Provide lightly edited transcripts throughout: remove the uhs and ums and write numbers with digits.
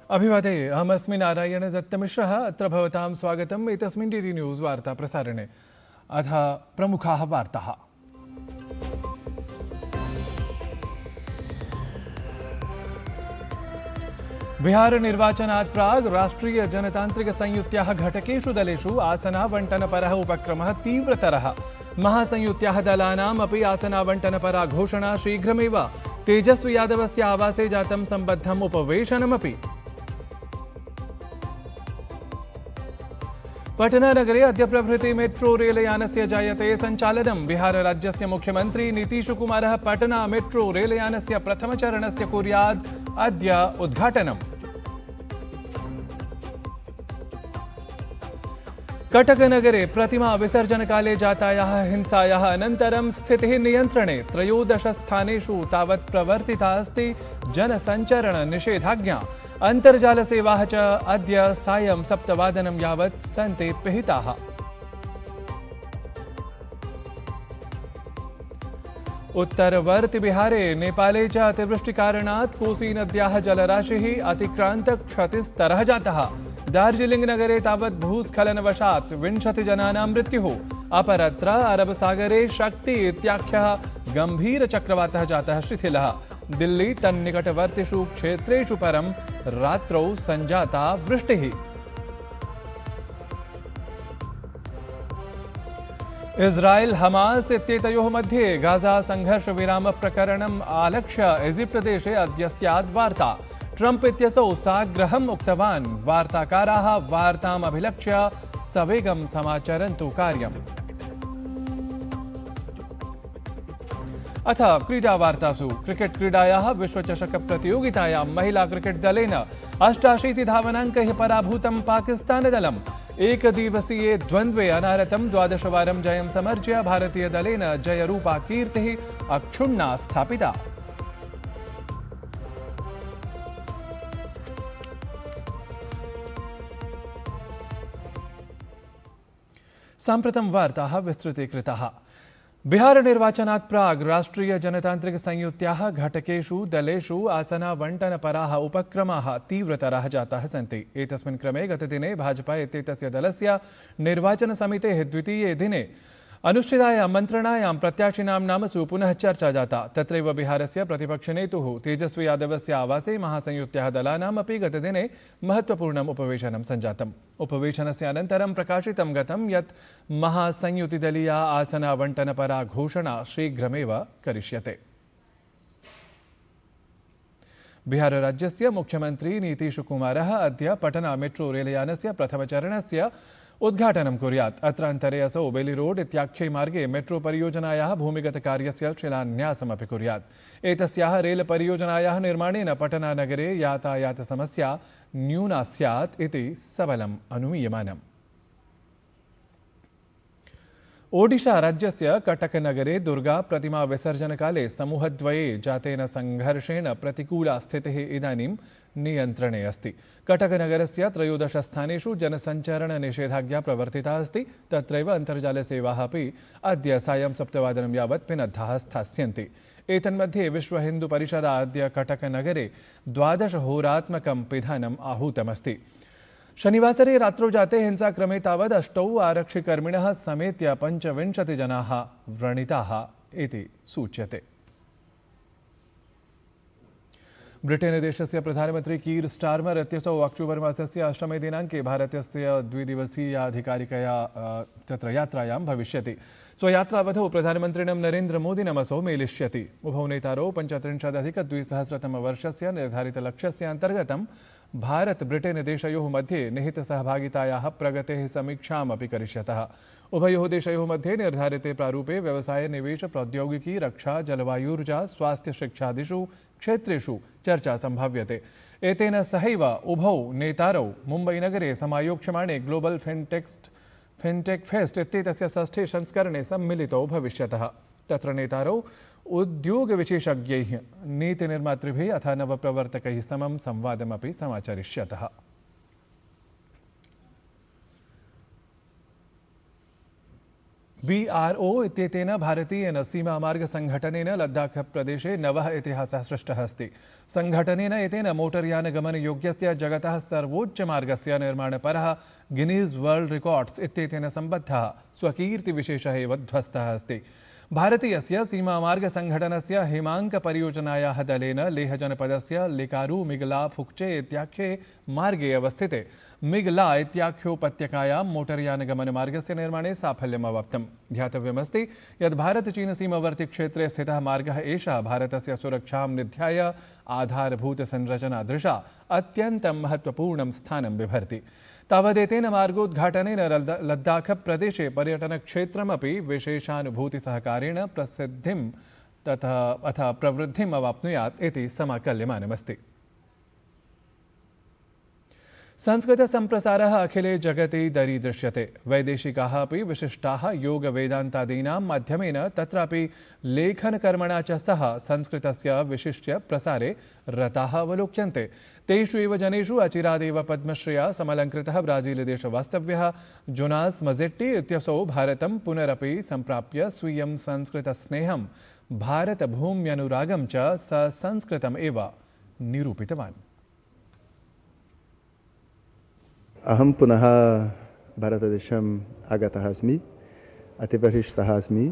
अभिवादे अहमस्मि नारायण दत्तमिश्रः अत्र भवतां स्वागतम् एतस्मिन् डीडी न्यूज़ वार्ता प्रसारणे। अथ प्रमुखाः वार्ताः। बिहार निर्वाचनात् प्राग् राष्ट्रीय जनतान्त्रिक संयुत्याः घटकेषु दलेषु आसनावण्टनपरः उपक्रमः तीव्रतरः। महासंयुत्याः दलानाम् अपि आसनावण्टनपरा घोषणा शीघ्रमेव। तेजस्वी यादवस्य आवासे जातं सम्बद्धम् उपवेशनमपि। पटनानगरे अद्य प्रभृति मेट्रो रेलयानस्य जायते सञ्चालनम्। बिहारराज्यस्य मुख्यमन्त्री नीतीशकुमारः पटना मेट्रो रेलयानस्य प्रथमचरणस्य कुर्यात् अद्य उद्घाटनम्। कटकनगरे प्रतिमा विसर्जनकाले जातायाः हिंसायाः अनन्तरं स्थितिः नियन्त्रणे। 13 स्थानेषु तावत् प्रवर्तिता अस्ति जनसञ्चरणनिषेधाज्ञा। अन्तर्जालसेवाः च अद्य सायं 7 वादनं यावत् सन्ति पिहिताः। उत्तरवर्ति बिहारे नेपाले च अतिवृष्टिकारणात् कोसी नद्याः जलराशिः अतिक्रान्त क्षतिस्तरः जातः। दार्जिलिंग नगरे तावत् भूस्खलनवशात् 20 जनानां मृत्युः। अपरत्र अरबसागरे शक्ति इत्याख्यः गम्भीरचक्रवातः जातः शिथिलः। दिल्ली तन्निकटवर्तिषु क्षेत्रेषु परं रात्रौ सञ्जाता वृष्टिः। इस्राएल हमास इत्येतयोः मध्ये गाजा संघर्षविराम प्रकरणम् आलक्ष्य इजिप्ट देशे अद्य स्यात् वार्ता। ट्रम्प इत्यसौ साग्रहम् उक्तवान्। वार्ताकाराः वार्ताम् अभिलक्ष्य सवेगं समाचरन्तु कार्यम्। अथ क्रीडावार्तासु क्रिकेट क्रीडायाः विश्वचषक प्रतियोगितायां महिला क्रिकेट दलेन 88 धावनाङ्कैः पराभूतं पाकिस्तान दलम्। एकदिवसीये द्वन्द्वे अनारतं 12 वारं जयं समर्ज्य भारतीयदलेन जयरूपा कीर्तिः अक्षुण्णा स्थापिता। साम्प्रतं वार्ताः विस्तृतीकृताः। बिहार निर्वाचनात् प्राग् राष्ट्रीय जनतान्त्रिक संयुत्याः घटकेषु दलेषु आसनावण्टनपराः उपक्रमाः तीव्रतराः जाताः सन्ति। एतस्मिन् क्रमे गतदिने भाजपा इत्येतस्य दलस्य निर्वाचनसमितेः द्वितीये दिने अनुष्ठितायां मन्त्रणायां प्रत्याशिनां नामसु पुनः चर्चा जाता। तत्रैव बिहारस्य प्रतिपक्षनेतुः तेजस्वी यादवस्य आवासे महासंयुत्याः दलानाम् अपि गतदिने महत्त्वपूर्णम् उपवेशनं सञ्जातम्। उपवेशनस्य अनन्तरं प्रकाशितं गतं यत् महासंयुतिदलीया आसनावण्टनपरा घोषणा शीघ्रमेव करिष्यते। बिहारराज्यस्य मुख्यमन्त्री नीतीशकुमारः अद्य पटना मेट्रो रेलयानस्य प्रथमचरणस्य उद्घाटनं कुर्यात्। अत्रान्तरे असौ बेली रोड इत्याख्ये मार्गे मेट्रो परियोजनायाः भूमिगतकार्यस्य शिलान्यासमपि कुर्यात्। एतस्याः रेल परियोजनायाः निर्माणेन पटनानगरे यातायातसमस्या न्यूना स्यात् इति सबलम् अनुमीयमानम्। ओडिशा राज्यस्य कटकनगरे दुर्गा प्रतिमा विसर्जनकाले समूहद्वये जातेन संघर्षेण प्रतिकूला स्थितिः इदानीं नियन्त्रणे अस्ति। कटकनगरस्य 13 स्थानेषु जनसञ्चरणनिषेधाज्ञा प्रवर्तिता अस्ति। तत्रैव अन्तर्जालसेवाः अपि अद्य सायं 7 वादनं यावत् पिनद्धाः स्थास्यन्ति। एतन्मध्ये विश्वहिन्दुपरिषदा अद्य कटकनगरे 12 होरात्मकं पिधानम् आहूतमस्ति। शनिवासरे रात्रौ जाते हिंसाक्रमे तावत् 8 आरक्षिकर्मिणः समेत्य 25 जनाः व्रणिताः इति सूच्यते। ब्रिटेन देशस्य प्रधानमन्त्री कीर स्टार्मर इत्यसौ अक्टोबर् मासस्य 8 दिनाङ्के भारतस्य द्विदिवसीयाधिकारिकया तत्र यात्रायां भविष्यति। स्वयात्रावधौ प्रधानमन्त्रिणं नरेन्द्रमोदिनमसौ मेलिष्यति। उभौ नेतारौ 35-अधिक-2000 निर्धारितलक्ष्यस्य अन्तर्गतं भारत ब्रिटेन देशयोः मध्ये निहितसहभागितायाः प्रगतेः समीक्षामपि करिष्यतः। उभयोः देशयोः मध्ये निर्धारिते प्रारूपे व्यवसाय, निवेश, प्रौद्योगिकी, रक्षा, जलवायूर्जा, स्वास्थ्य, शिक्षादिषु क्षेत्रेषु चर्चा सम्भाव्यते। एतेन सहैव उभौ नेतारौ मुम्बईनगरे समायोक्ष्यमाणे ग्लोबल फिनटेक फेस्ट इत्येतस्य 6ठे संस्करणे सम्मिलितौ भविष्यतः। तत्र नेतारौ उद्योगविशेषज्ञैः, नीतिनिर्मातृभिः अथ नवप्रवर्तकैः समं संवादमपि समाचरिष्यतः। BRO इत्येतेन भारतीयेन सीमामार्गसङ्घटनेन लद्दाखप्रदेशे नवः इतिहासः सृष्टः अस्ति। सङ्घटनेन एतेन मोटर्यानगमनयोग्यस्य जगतः सर्वोच्चमार्गस्य निर्माणपरः गिनीस् वर्ल्ड रिकॉर्ड्स इत्येतेन सम्बद्धः स्वकीर्तिविशेषः एव ध्वस्तः अस्ति। भारतीयस्य सीमामार्गसङ्घटनस्य हेमाङ्कपरियोजनायाः दलेन लेहजनपदस्य लिकारु मिगला फुक्चे इत्याख्ये मार्गे अवस्थिते मिगला इत्याख्योपत्यकायां मोटरयानगमनमार्गस्य निर्माणे साफल्यमवाप्तम्। ध्यातव्यमस्ति यत् भारत-चीन-सीमावर्तिक्षेत्रे स्थितः मार्गः एषः भारतस्य सुरक्षां निध्याय आधारभूतसंरचनादृशा अत्यन्तं महत्त्वपूर्णं स्थानं बिभर्ति। तावदेतेन मार्गोद्घाटनेन लद्दाखप्रदेशे पर्यटनक्षेत्रमपि विशेषानुभूतिसहकारेण प्रसिद्धिं अथ प्रवृद्धिम् अवाप्नुयात् इति समाकल्यमानमस्ति। संस्कृतसम्प्रसारः अखिले जगति दरीदृश्यते। वैदेशिकाः अपि विशिष्टाः योगवेदान्तादीनां माध्यमेन तत्रापि लेखनकर्मणा च सह संस्कृतस्य विशिष्य प्रसारे रताः अवलोक्यन्ते। तेषु एव जनेषु अचिरादेव पद्मश्रिया समलङ्कृतः ब्राजीलदेशवास्तव्यः जोनास मजेट्टी इत्यसौ भारतं पुनरपि सम्प्राप्य स्वीयं संस्कृतस्नेहं भारतभूम्यनुरागं च ससंस्कृतम् एव निरूपितवान्। अहं पुनः भारतदेशम् आगतः अस्मि, अतिवरिष्ठः अस्मि।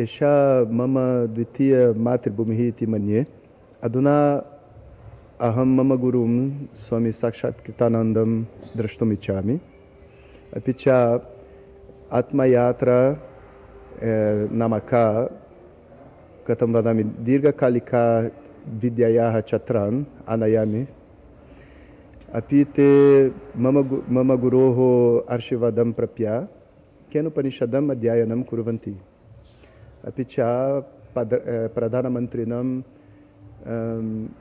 एषा मम द्वितीयमातृभूमिः इति मन्ये। अधुना अहं मम गुरुं स्वामी साक्षात्कृतानन्दं द्रष्टुम् इच्छामि। अपि च आत्मयात्रा नाम का कथं वदामि दीर्घकालिका विद्यायाः छात्रान् आनयामि। अपि ते मम गुरोः आशीर्वादं प्राप्य केनोपनिषदम् अध्ययनं कुर्वन्ति। अपि च प्रधानमन्त्रिणं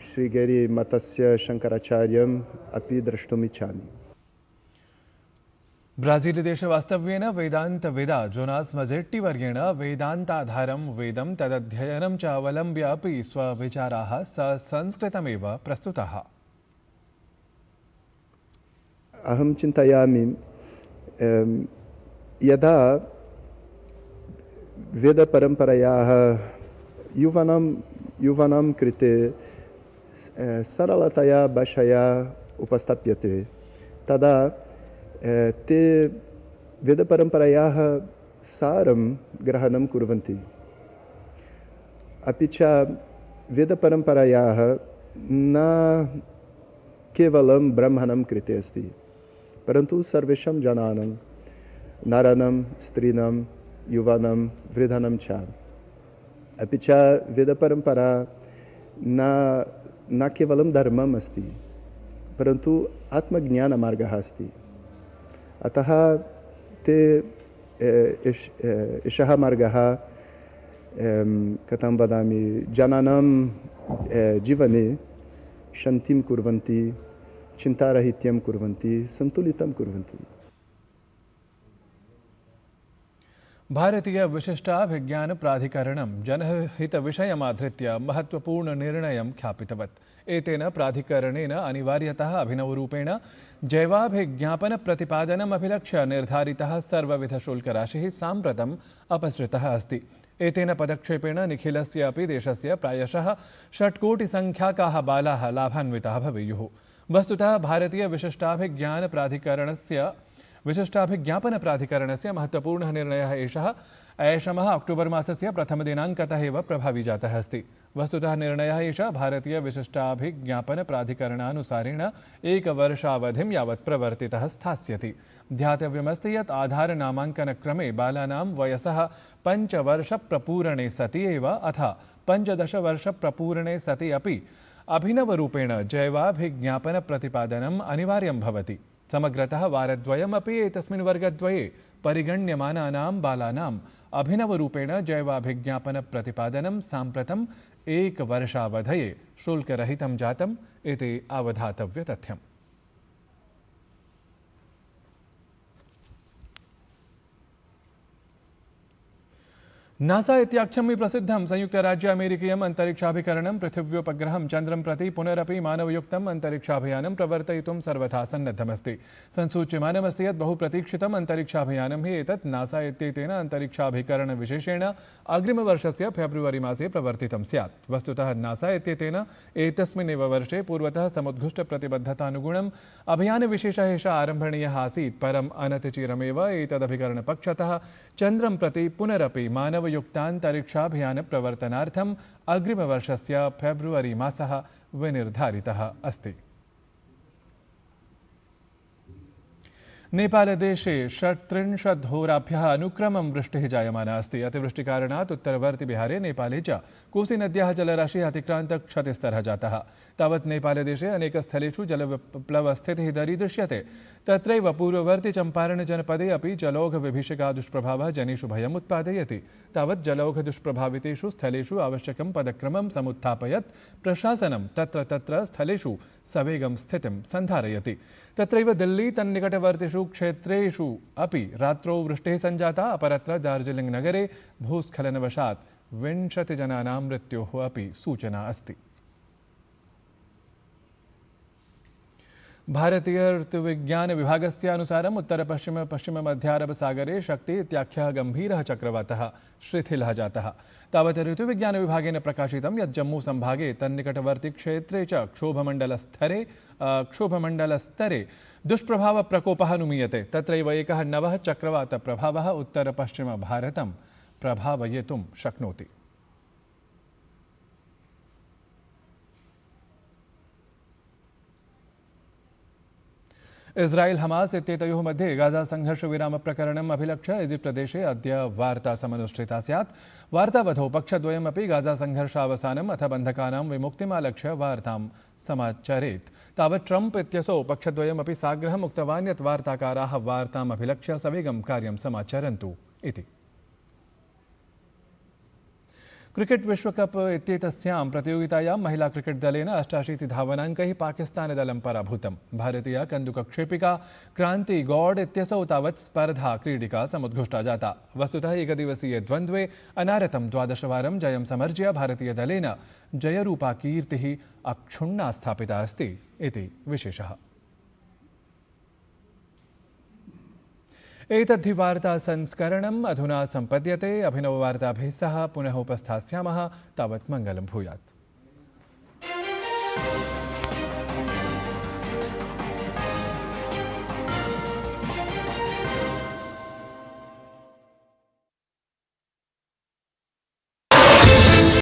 श्रीगेरिमठस्य शङ्कराचार्यम् अपि द्रष्टुम् इच्छामि। ब्राजीलदेशवास्तव्येन वेदान्तवेदा जोनास मजेट्टी-वर्येण वेदान्ताधारं वेदं तदध्ययनं च अवलम्ब्य अपि स्वविचाराः ससंस्कृतमेव प्रस्तुताः। अहं चिन्तयामि यदा वेदपरम्परायाः युवानां कृते सरलतया भाषया उपस्थाप्यते तदा ते वेदपरम्परायाः सारं ग्रहणं कुर्वन्ति। अपि च वेदपरम्परायाः न केवलं ब्राह्मणं कृते अस्ति, परन्तु सर्वेषां जनानां नराणां स्त्रीणां युवानां वृद्धानां च। अपि च वेदपरम्परा न केवलं धर्मम् अस्ति, परन्तु आत्मज्ञानमार्गः अस्ति। अतः ते एषः मार्गः कथं वदामि जनानां जीवने शान्तिं कुर्वन्ति, चिन्ताराहित्यं कुर्वन्ति, सन्तुलितं कुर्वन्ति। भारतीय विशिष्टाभिज्ञान प्राधिकरणं जनहितविषयमाधृत्य महत्त्वपूर्णनिर्णयं ख्यापितवत्। एतेन प्राधिकरणेन अनिवार्यतः अभिनवरूपेण जैवाभिज्ञापनप्रतिपादनम् अभिलक्ष्य निर्धारितः सर्वविधशुल्कराशिः साम्प्रतम् अपसृतः अस्ति। एतेन पदक्षेपेण निखिलस्य अपि देशस्य प्रायशः 6 कोटिसङ्ख्याकाः बालाः लाभान्विताः भवेयुः। वस्तुतः भारतीय विशिष्टाभिज्ञापनप्राधिकरणस्य महत्त्वपूर्णः निर्णयः एषः ऐषमः अक्टोबर् मासस्य प्रथमदिनाङ्कतः एव प्रभावी जातः अस्ति। वस्तुतः निर्णयः एषः भारतीय विशिष्टाभिज्ञापनप्राधिकरणानुसारेण एकवर्षावधिं यावत् प्रवर्तितः स्थास्यति। ध्यातव्यमस्ति यत् आधार नामाङ्कनक्रमे बालानां वयसः 5 वर्षप्रपूरणे सति एव अथ 15 वर्षप्रपूरणे सति अपि अभिनवरूपेण जैवाभिज्ञापनप्रतिपादनम् अनिवार्यं भवति। समग्रतः वारद्वयमपि एतस्मिन् वर्गद्वये परिगण्यमानानां बालानाम् अभिनवरूपेण जैवाभिज्ञापनप्रतिपादनं साम्प्रतम् एकवर्षावधये शुल्करहितं जातम् इति अवधातव्यतथ्यम्। नासा इत्याख्यं प्रसिद्धं संयुक्तराज्य अमेरिकीयम् अन्तरिक्षाभिकरणं पृथिव्योपग्रहं चन्द्रं प्रति पुनरपि मानवयुक्तम् अन्तरिक्षाभियानं प्रवर्तयितुं सर्वथा सन्नद्धमस्ति। संसूच्यमानमस्ति यत् बहुप्रतीक्षितम् अन्तरिक्षाभियानं हि एतत् नासा इत्येतेन अन्तरिक्षाभिकरणविशेषेण अग्रिमवर्षस्य फेब्रुवरी मासे प्रवर्तितं स्यात्। वस्तुतः नासा इत्येतेन एतस्मिन्नेव वर्षे पूर्वतः समुद्घुष्टप्रतिबद्धतानुगुणम् अभियानविशेषः एषः आरम्भणीयः आसीत्, परम् अनतिचिरमेव एतदभिकरणपक्षतः चन्द्रं प्रति पुनरपि मानवयुक्तान्तरिक्षाभियान प्रवर्तनार्थम् अग्रिमवर्षस्य फेब्रुवरी मासः विनिर्धारितः अस्ति। नेपालदेशे 36 होराभ्यः अनुक्रमं वृष्टिः जायमाना अस्ति। अतिवृष्टिकारणात् उत्तरवर्ति बिहारे नेपाले च कोसीनद्याः जलराशिः अतिक्रान्त क्षतिस्तरः जातः। तावत् नेपालदेशे अनेकस्थलेषु जलविप्लवस्थितिः दरीदृश्यते। तत्रैव पूर्ववर्ति चम्पारण जनपदे अपि जलौघविभीषिका दुष्प्रभावः जनेषु भयम् उत्पादयति। तावत् जलौघदुष्प्रभावितेषु स्थलेषु आवश्यकं पदक्रमं समुत्थापयत् प्रशासनं तत्र स्थलेषु सवेगं स्थितिं सन्धारयति। तत्रैव दिल्ली तन्निकटवर्तिषु क्षेत्रेषु अपि रात्रौ वृष्टिः सञ्जाता। अपरत्र दार्जिलिंग नगरे भूस्खलनवशात् 20 जनानां मृत्योः अपि सूचना अस्ति। भारतीय ऋतुविज्ञान विभागस्य अनुसारम् उत्तर-पश्चिम-मध्यारबसागरे शक्ति इत्याख्यः गम्भीरः चक्रवातः शिथिलः जातः। तावत् ऋतुविज्ञान विभागेन प्रकाशितं यत् जम्मू संभागे तन्निकटवर्ति क्षेत्रे च क्षोभमण्डलस्तरे दुष्प्रभावप्रकोपः अनुमीयते। तत्रैव एकः नवः चक्रवातप्रभावः उत्तर-पश्चिमभारतं प्रभावयितुं शक्नोति। इस्राएल हमास इत्येतयोः मध्ये गाजा संघर्षविरामप्रकरणम् अभिलक्ष्य इजिप्टदेशे अद्य वार्ता समनुष्ठिता स्यात्। वार्तावधौ पक्षद्वयमपि गाजा संघर्षावसानम् अथ बन्धकानां विमुक्तिम् आलक्ष्य वार्तां समाचरेत्। तावत् ट्रम्प इत्यसौ पक्षद्वयमपि साग्रहम् उक्तवान् यत् वार्ताकाराः वार्ताम् अभिलक्ष्य सवेगं कार्यं समाचरन्तु इति। क्रिकेट विश्वकप इत्येतस्यां प्रतियोगितायां महिला क्रिकेट दलेन 88 धावनाङ्कैः पाकिस्तानदलं पराभूतम्। भारतीया कन्दुकक्षेपिका क्रान्ति गौड इत्यसौ तावत् स्पर्धा क्रीडिका समुद्घुष्टा जाता। वस्तुतः एकदिवसीये द्वन्द्वे अनारतं 12 वारं जयं समर्ज्य भारतीयदलेन जयरूपा कीर्तिः अक्षुण्णा स्थापिता अस्ति इति विशेषः। एतद्धि वार्ता संस्करणम् अधुना सम्पद्यते। अभिनववार्ताभिः सह पुनः उपस्थास्यामः। तावत् मङ्गलं भूयात्।